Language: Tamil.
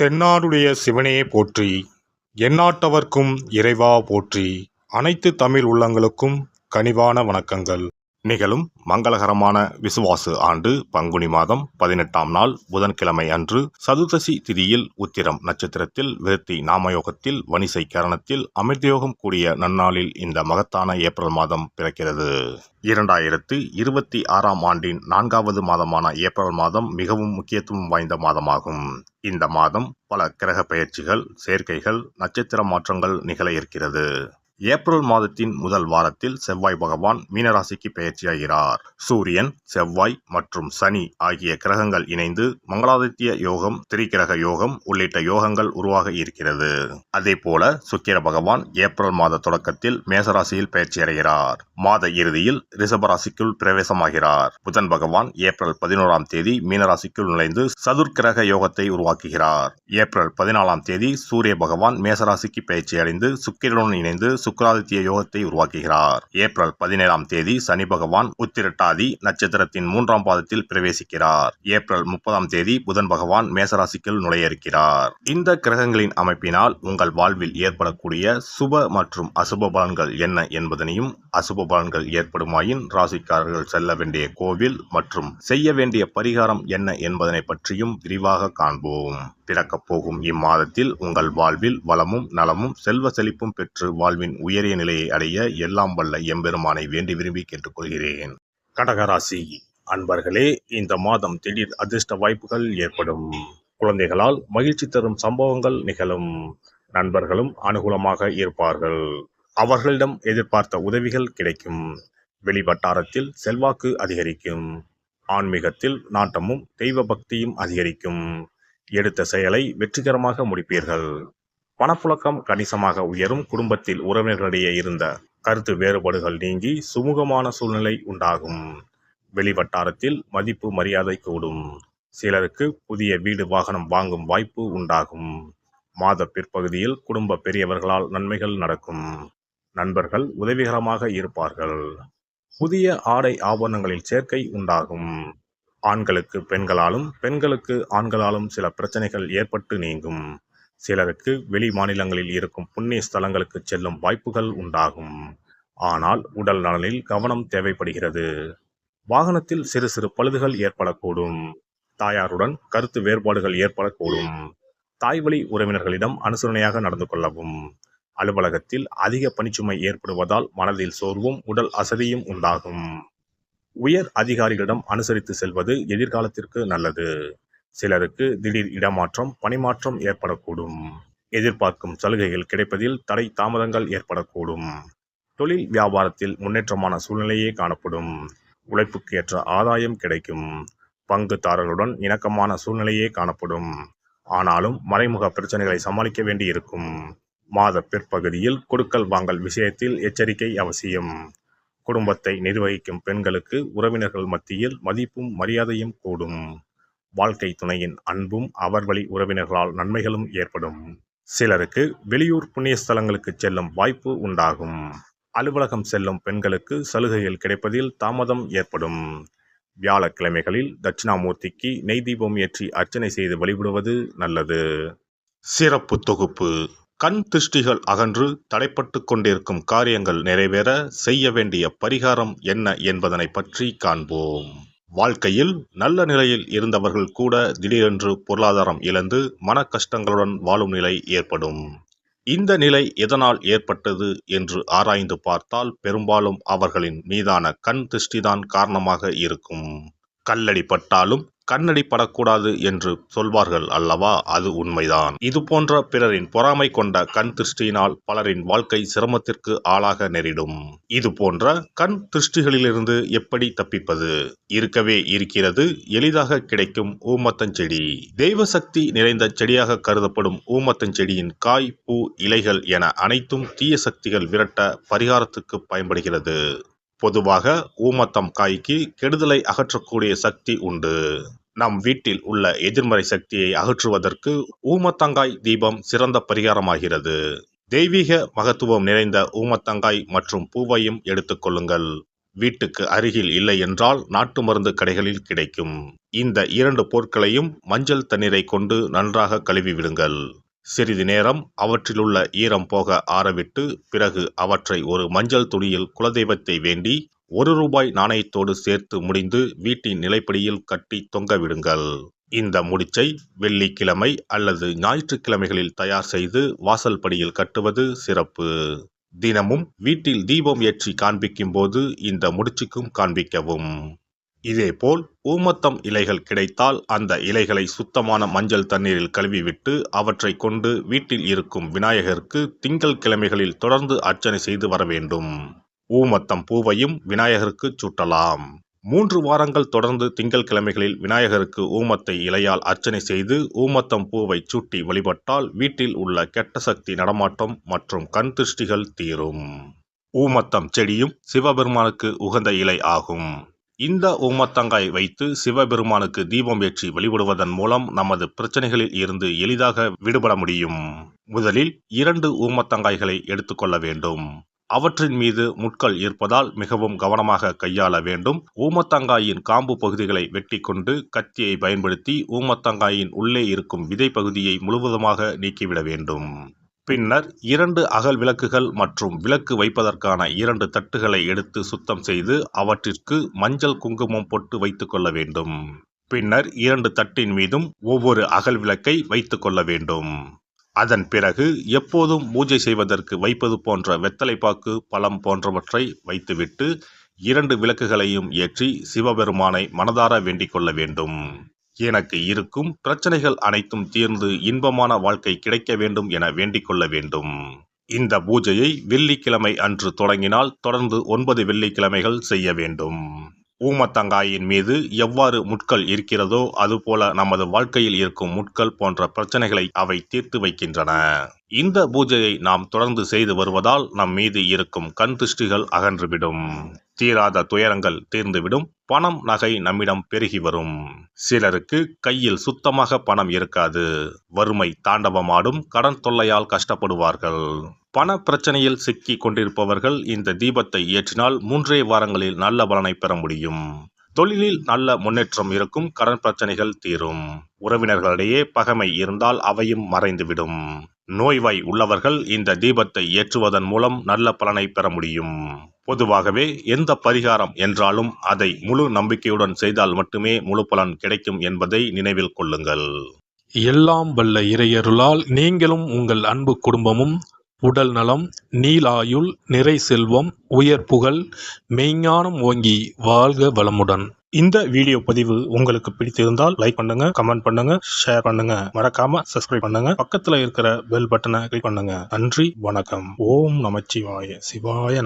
தென்னாடுடைய சிவனே போற்றி, எந்நாட்டவர்க்கும் இறைவா போற்றி. அனைத்து தமிழ் உள்ளங்களுக்கும் கனிவான வணக்கங்கள். நிகழும் மங்களகரமான விசுவாசு ஆண்டு பங்குனி மாதம் 18ஆம் நாள் புதன்கிழமை அன்று சதுர்தசி திதியில் உத்திரம் நட்சத்திரத்தில் விருத்தி நாமயோகத்தில் வணிசை கரணத்தில் அமிர்தயோகம் கூடிய நன்னாளில் இந்த மகத்தான ஏப்ரல் மாதம் பிறக்கிறது. 2026ஆம் ஆண்டின் 4வது மாதமான ஏப்ரல் மாதம் மிகவும் முக்கியத்துவம் வாய்ந்த மாதமாகும். இந்த மாதம் பல கிரக பெயர்ச்சிகள், சேர்க்கைகள், நட்சத்திர மாற்றங்கள் நிகழ இருக்கிறது. ஏப்ரல் மாதத்தின் முதல் வாரத்தில் செவ்வாய் பகவான் மீனராசிக்கு பெயர்ச்சியாகிறார். சூரியன், செவ்வாய் மற்றும் சனி ஆகிய கிரகங்கள் இணைந்து மங்களாதித்ய யோகம், திரிகிரக யோகம் உள்ளிட்ட யோகங்கள் உருவாக இருக்கிறது. அதே போல சுக்கிர பகவான் ஏப்ரல் மாத தொடக்கத்தில் மேசராசியில் பெயர்ச்சியடைகிறார். மாத இறுதியில் ரிஷபராசிக்குள் பிரவேசமாகிறார். புதன் பகவான் ஏப்ரல் 11ஆம் தேதி மீனராசிக்குள் நுழைந்து சதுர்கிரக யோகத்தை உருவாக்குகிறார். ஏப்ரல் 14ஆம் தேதி சூரிய பகவான் மேசராசிக்கு பெயர்ச்சியடைந்து சுக்கிரனுடன் இணைந்து சுக்கிராதித்ய யோகத்தை உருவாக்குகிறார். ஏப்ரல் 17ஆம் தேதி சனி பகவான் உத்திரட்டாதி நட்சத்திரத்தின் 3ஆம் பாதத்தில் பிரவேசிக்கிறார். ஏப்ரல் 30ஆம் தேதி புதன் பகவான் மேசராசிக்குள் நுழைய இருக்கிறார். இந்த கிரகங்களின் அமைப்பினால் உங்கள் வாழ்வில் ஏற்படக்கூடிய சுப மற்றும் அசுப பலன்கள் என்ன என்பதனையும், அசுப பலன்கள் ஏற்படுமாயின் ராசிக்காரர்கள் செல்ல வேண்டிய கோவில் மற்றும் செய்ய வேண்டிய பரிகாரம் என்ன என்பதனை பற்றியும் விரிவாக காண்போம். பிறக்கப் போகும் இம்மாதத்தில் உங்கள் வாழ்வில் வளமும் நலமும் செல்வ செழிப்பும் பெற்று வாழ்வின் உயரிய நிலையை அடைய எல்லாம் வல்ல எம்பெருமானை வேண்டி விரும்பி கேட்டுக்கொள்கிறேன். கடகராசி அன்பர்களே, இந்த மாதம் திடீர் அதிர்ஷ்ட வாய்ப்புகள் ஏற்படும். குழந்தைகளால் மகிழ்ச்சி தரும் சம்பவங்கள் நிகழும். நண்பர்களும் அனுகூலமாக இருப்பார்கள். அவர்களிடம் எதிர்பார்த்த உதவிகள் கிடைக்கும். வெளிவட்டாரத்தில் செல்வாக்கு அதிகரிக்கும். ஆன்மீகத்தில் நாட்டமும் தெய்வ பக்தியும் அதிகரிக்கும். எடுத்த செயலை வெற்றிகரமாக முடிப்பீர்கள். பணப்புழக்கம் கணிசமாக உயரும். குடும்பத்தில் உறவினர்களிடையே இருந்த கருத்து வேறுபாடுகள் நீங்கி சுமூகமான சூழ்நிலை உண்டாகும். வெளிவட்டாரத்தில் மதிப்பு மரியாதை கூடும். சிலருக்கு புதிய வீடு வாகனம் வாங்கும் வாய்ப்பு உண்டாகும். மாத பிற்பகுதியில் குடும்ப பெரியவர்களால் நன்மைகள் நடக்கும். நண்பர்கள் உதவிகரமாக இருப்பார்கள். புதிய ஆடை ஆபரணங்களில் சேர்க்கை உண்டாகும். ஆண்களுக்கு பெண்களாலும் பெண்களுக்கு ஆண்களாலும் சில பிரச்சனைகள் ஏற்பட்டு நீங்கும். சிலருக்கு வெளி மாநிலங்களில் இருக்கும் புண்ணிய ஸ்தலங்களுக்கு செல்லும் வாய்ப்புகள் உண்டாகும். ஆனால் உடல் நலனில் கவனம் தேவைப்படுகிறது. வாகனத்தில் சிறு சிறு பழுதுகள் ஏற்படக்கூடும். தாயாருடன் கருத்து வேறுபாடுகள் ஏற்படக்கூடும். தாய்வழி உறவினர்களிடம் அனுசரணையாக நடந்து கொள்ளவும். அலுவலகத்தில் அதிக பணிச்சுமை ஏற்படுவதால் மனதில் சோர்வும் உடல் அசதியும் உண்டாகும். உயர் அதிகாரிகளிடம் அனுசரித்து செல்வது எதிர்காலத்திற்கு நல்லது. சிலருக்கு திடீர் இடமாற்றம், பணிமாற்றம் ஏற்படக்கூடும். எதிர்பார்க்கும் சலுகைகள் கிடைப்பதில் தடை தாமதங்கள் ஏற்படக்கூடும். தொழில் வியாபாரத்தில் முன்னேற்றமான சூழ்நிலையே காணப்படும். உழைப்புக்கு ஏற்ற ஆதாயம் கிடைக்கும். பங்குதாரர்களுடன் இணக்கமான சூழ்நிலையே காணப்படும். ஆனாலும் மறைமுக பிரச்சனைகளை சமாளிக்க வேண்டி இருக்கும். மாத பிற்பகுதியில் கொடுக்கல் வாங்கல் விஷயத்தில் எச்சரிக்கை அவசியம். குடும்பத்தை நிர்வகிக்கும் பெண்களுக்கு உறவினர்கள் மத்தியில் மதிப்பும் மரியாதையும் கூடும். வாழ்க்கை துணையின் அன்பும் அவர் வழி உறவினர்களால் நன்மைகளும் ஏற்படும். சிலருக்கு வெளியூர் புண்ணிய ஸ்தலங்களுக்கு செல்லும் வாய்ப்பு உண்டாகும். அலுவலகம் செல்லும் பெண்களுக்கு சலுகைகள் கிடைப்பதில் தாமதம் ஏற்படும். வியாழக்கிழமைகளில் தட்சிணாமூர்த்திக்கு நெய் தீபம் ஏற்றி அர்ச்சனை செய்து வழிபடுவது நல்லது. சிறப்பு தொகுப்பு. கண் திருஷ்டிகள் அகன்று தடைப்பட்டு கொண்டிருக்கும் காரியங்கள் நிறைவேற செய்ய வேண்டிய பரிகாரம் என்ன என்பதனை பற்றி காண்போம். வாழ்க்கையில் நல்ல நிலையில் இருந்தவர்கள் கூட திடீரென்று பொருளாதாரம் இழந்து மன கஷ்டங்களுடன் வாழும் நிலை ஏற்படும். இந்த நிலை எதனால் ஏற்பட்டது என்று ஆராய்ந்து பார்த்தால் பெரும்பாலும் அவர்களின் மீதான கண் திருஷ்டிதான் காரணமாக இருக்கும். கல்லடி பட்டாலும் கண்ணடி படக்கூடாது என்று சொல்வார்கள் அல்லவா, அது உண்மைதான். இது போன்ற பிறரின் பொறாமை கொண்ட கண் திருஷ்டியினால் பலரின் வாழ்க்கை சிரமத்திற்கு ஆளாக நேரிடும். இது போன்ற கண் திருஷ்டிகளிலிருந்து எப்படி தப்பிப்பது? இருக்கவே இருக்கிறது எளிதாக கிடைக்கும் ஊமத்தஞ்செடி. தெய்வ சக்தி நிறைந்த செடியாக கருதப்படும் ஊமத்தஞ்செடியின் காய், பூ, இலைகள் என அனைத்தும் தீய சக்திகள் விரட்ட பரிகாரத்துக்கு பயன்படுகிறது. பொதுவாக ஊமத்தம் காய்க்கு கெடுதலை அகற்றக்கூடிய சக்தி உண்டு. நம் வீட்டில் உள்ள எதிர்மறை சக்தியை அகற்றுவதற்கு ஊமத்தங்காய் தீபம் சிறந்த பரிகாரமாகிறது. தெய்வீக மகத்துவம் நிறைந்த ஊமத்தங்காய் மற்றும் பூவையும் எடுத்துக்கொள்ளுங்கள். வீட்டுக்கு அருகில் இல்லை என்றால் நாட்டு மருந்து கடைகளில் கிடைக்கும். இந்த 2 பொருட்களையும் மஞ்சள் தண்ணீரை கொண்டு நன்றாக கழுவி விடுங்கள். சிறிது நேரம் அவற்றிலுள்ள ஈரம் போக ஆறவிட்டு பிறகு அவற்றை ஒரு மஞ்சள் துணியில் குலதெய்வத்தை வேண்டி ₹1 நாணயத்தோடு சேர்த்து முடிந்து வீட்டின் நிலைப்படியில் கட்டி தொங்க விடுங்கள். இந்த முடிச்சை வெள்ளிக்கிழமை அல்லது ஞாயிற்றுக்கிழமைகளில் தயார் செய்து வாசல் படியில் கட்டுவது சிறப்பு. தினமும் வீட்டில் தீபம் ஏற்றி காண்பிக்கும் போது இந்த முடிச்சுக்கும் காண்பிக்கவும். இதேபோல் ஊமத்தம் இலைகள் கிடைத்தால் அந்த இலைகளை சுத்தமான மஞ்சள் தண்ணீரில் கழுவிவிட்டு அவற்றை கொண்டு வீட்டில் இருக்கும் விநாயகருக்கு திங்கள் கிழமைகளில் தொடர்ந்து அர்ச்சனை செய்து வர வேண்டும். ஊமத்தம் பூவையும் விநாயகருக்கு சூட்டலாம். 3 வாரங்கள் தொடர்ந்து திங்கள் கிழமைகளில் விநாயகருக்கு ஊமத்தை இலையால் அர்ச்சனை செய்து ஊமத்தம் பூவை சூட்டி வழிபட்டால் வீட்டில் உள்ள கெட்ட சக்தி நடமாட்டம் மற்றும் கண் திருஷ்டிகள் தீரும். ஊமத்தம் செடியும் சிவபெருமானுக்கு உகந்த இலை ஆகும். இந்த ஊமத்தங்காய் வைத்து சிவபெருமானுக்கு தீபம் ஏற்றி வழிபடுவதன் மூலம் நமது பிரச்சனைகளில் இருந்து எளிதாக விடுபட முடியும். முதலில் 2 ஊமத்தங்காய்களை எடுத்துக்கொள்ள வேண்டும். அவற்றின் மீது முட்கள் இருப்பதால் மிகவும் கவனமாக கையாள வேண்டும். ஊமத்தங்காயின் காம்பு பகுதிகளை வெட்டி கொண்டு கத்தியை பயன்படுத்தி ஊமத்தங்காயின் உள்ளே இருக்கும் விதை பகுதியை முழுவதுமாக நீக்கிவிட வேண்டும். பின்னர் 2 அகல் விளக்குகள் மற்றும் விளக்கு வைப்பதற்கான 2 தட்டுகளை எடுத்து சுத்தம் செய்து அவற்றிற்கு மஞ்சள் குங்குமம் போட்டு வைத்துக் கொள்ள வேண்டும். பின்னர் 2 தட்டின் மீதும் ஒவ்வொரு அகல் விளக்கை வைத்துக் கொள்ள வேண்டும். அதன் பிறகு எப்போதும் பூஜை செய்வதற்கு வைப்பது போன்ற வெத்தலைப்பாக்கு, பழம் போன்றவற்றை வைத்துவிட்டு 2 விளக்குகளையும் ஏற்றி சிவபெருமானை மனதார வேண்டிக் கொள்ள வேண்டும். எனக்கு இருக்கும் பிரச்சனைகள் அனைத்தும் தீர்ந்து இன்பமான வாழ்க்கை கிடைக்க வேண்டும் என வேண்டிக் கொள்ள வேண்டும். இந்த பூஜையை வெள்ளிக்கிழமை அன்று தொடங்கினால் தொடர்ந்து 9 வெள்ளிக்கிழமைகள் செய்ய வேண்டும். ஊமத்தங்காயின் மீது எவ்வாறு முட்கள் இருக்கிறதோ அதுபோல நமது வாழ்க்கையில் இருக்கும் முட்கள் போன்ற பிரச்சனைகளை அவை தீர்த்து வைக்கின்றன. இந்த பூஜையை நாம் தொடர்ந்து செய்து வருவதால் நம் மீது இருக்கும் கண் திருஷ்டிகள் அகன்றுவிடும். தீராத துயரங்கள் தீர்ந்துவிடும். பணம், நகை நம்மிடம் பெருகி வரும். சிலருக்கு கையில் சுத்தமாக பணம் இருக்காது. வறுமை தாண்டவமாடும். கடன் தொல்லையால் கஷ்டப்படுவார்கள். பண பிரச்சனையில் சிக்கி கொண்டிருப்பவர்கள் இந்த தீபத்தை ஏற்றினால் 3 வாரங்களில் நல்ல பலனை பெற முடியும். தொழிலில் நல்ல முன்னேற்றம் இருக்கும். கடன் பிரச்சனைகள் தீரும். உறவினர்களிடையே பகைமை இருந்தால் அவையும் மறைந்துவிடும். நோய்வாய் உள்ளவர்கள் இந்த தீபத்தை ஏற்றுவதன் மூலம் நல்ல பலனை பெற முடியும். பொதுவாகவே எந்த பரிகாரம் என்றாலும் அதை முழு நம்பிக்கையுடன் செய்தால் மட்டுமே முழு பலன் கிடைக்கும் என்பதை நினைவில் கொள்ளுங்கள். எல்லாம் வல்ல இறையருளால் நீங்களும் உங்கள் அன்பு குடும்பமும் உடல் நலம், நீலாயுள், நிறை செல்வம், உயர் புகழ், மெய்ஞானம் ஓங்கி வாழ்க வளமுடன். இந்த வீடியோ பதிவு உங்களுக்கு பிடித்திருந்தால் லைக் பண்ணுங்க, கமெண்ட் பண்ணுங்க, ஷேர் பண்ணுங்க. மறக்காம சப்ஸ்கிரைப் பண்ணுங்க. பக்கத்துல இருக்கிற பெல் பட்டனை கிளிக் பண்ணுங்க. நன்றி, வணக்கம். ஓம் நமச்சிவாய. சிவாய